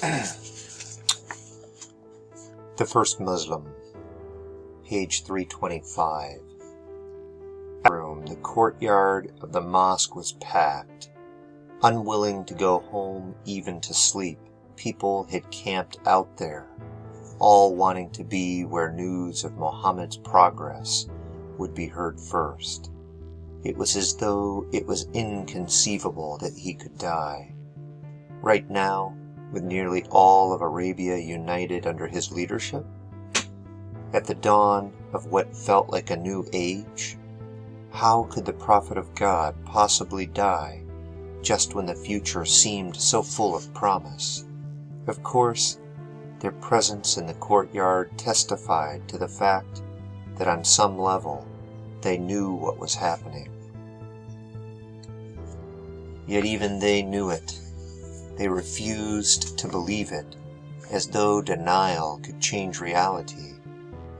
The First Muslim, page 325. The courtyard of the mosque was packed. Unwilling to go home even to sleep, people had camped out there, all wanting to be where news of Muhammad's progress would be heard first. It was as though it was inconceivable that he could die. Right now, with nearly all of Arabia united under his leadership, at the dawn of what felt like a new age, how could the prophet of God possibly die just when the future seemed so full of promise? Of course, their presence in the courtyard testified to the fact that on some level they knew what was happening. Yet even they knew it. They refused to believe it, as though denial could change reality,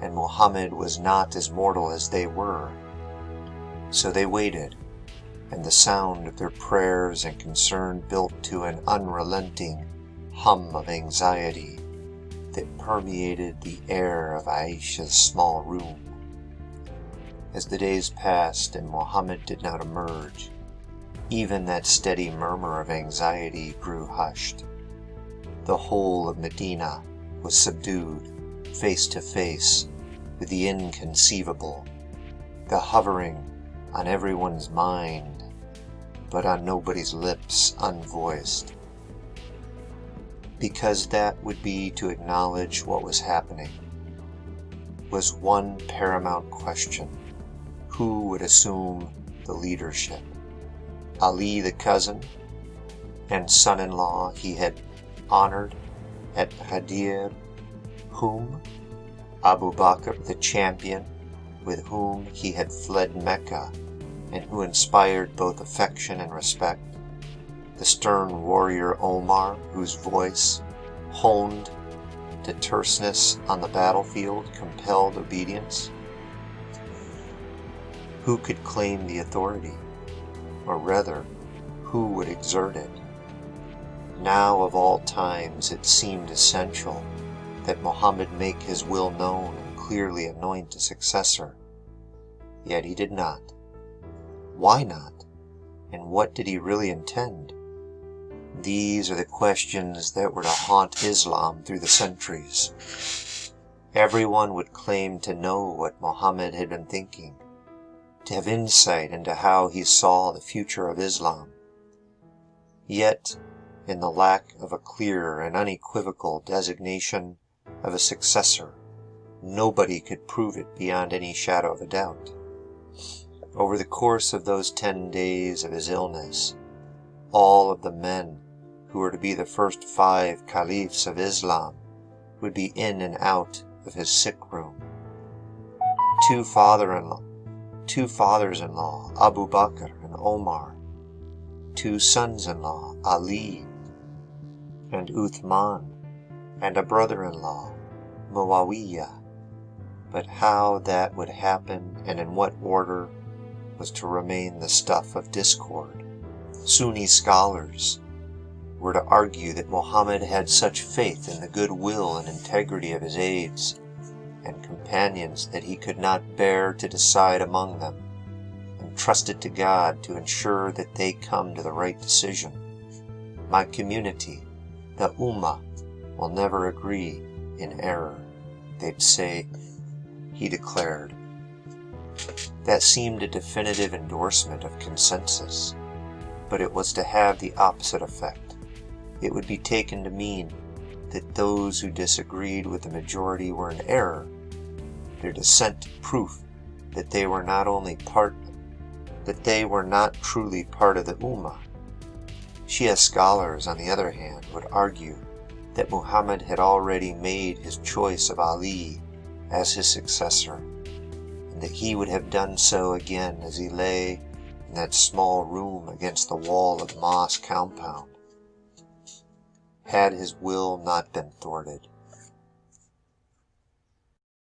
and Muhammad was not as mortal as they were. So they waited, and the sound of their prayers and concern built to an unrelenting hum of anxiety that permeated the air of Aisha's small room. As the days passed and Muhammad did not emerge, even that steady murmur of anxiety grew hushed. The whole of Medina was subdued, face to face with the inconceivable, the hovering on everyone's mind, but on nobody's lips unvoiced. Because that would be to acknowledge what was happening, was one paramount question: who would assume the leadership? Ali the cousin and son-in-law he had honored at Ghadir, whom? Abu Bakr the champion, with whom he had fled Mecca, and who inspired both affection and respect, the stern warrior Omar, whose voice, honed to terseness on the battlefield, compelled obedience? Who could claim the authority? Or rather, who would exert it? Now of all times it seemed essential that Muhammad make his will known and clearly anoint a successor. Yet he did not. Why not? And what did he really intend? These are the questions that were to haunt Islam through the centuries. Everyone would claim to know what Muhammad had been thinking, to have insight into how he saw the future of Islam. Yet, in the lack of a clear and unequivocal designation of a successor, nobody could prove it beyond any shadow of a doubt. Over the course of those 10 days of his illness, all of the men who were to be the first 5 caliphs of Islam would be in and out of his sick room. Two fathers-in-law, Abu Bakr and Omar, 2 sons-in-law, Ali and Uthman, and a brother-in-law, Muawiyah. But how that would happen and in what order was to remain the stuff of discord. Sunni scholars were to argue that Muhammad had such faith in the goodwill and integrity of his aides and companions that he could not bear to decide among them, and trusted to God to ensure that they come to the right decision. My community, the Ummah, will never agree in error, they'd say, he declared. That seemed a definitive endorsement of consensus, but it was to have the opposite effect. It would be taken to mean that those who disagreed with the majority were in error, their dissent proof that they were not truly part of the Ummah. Shia scholars, on the other hand, would argue that Muhammad had already made his choice of Ali as his successor, and that he would have done so again as he lay in that small room against the wall of the mosque compound, had his will not been thwarted.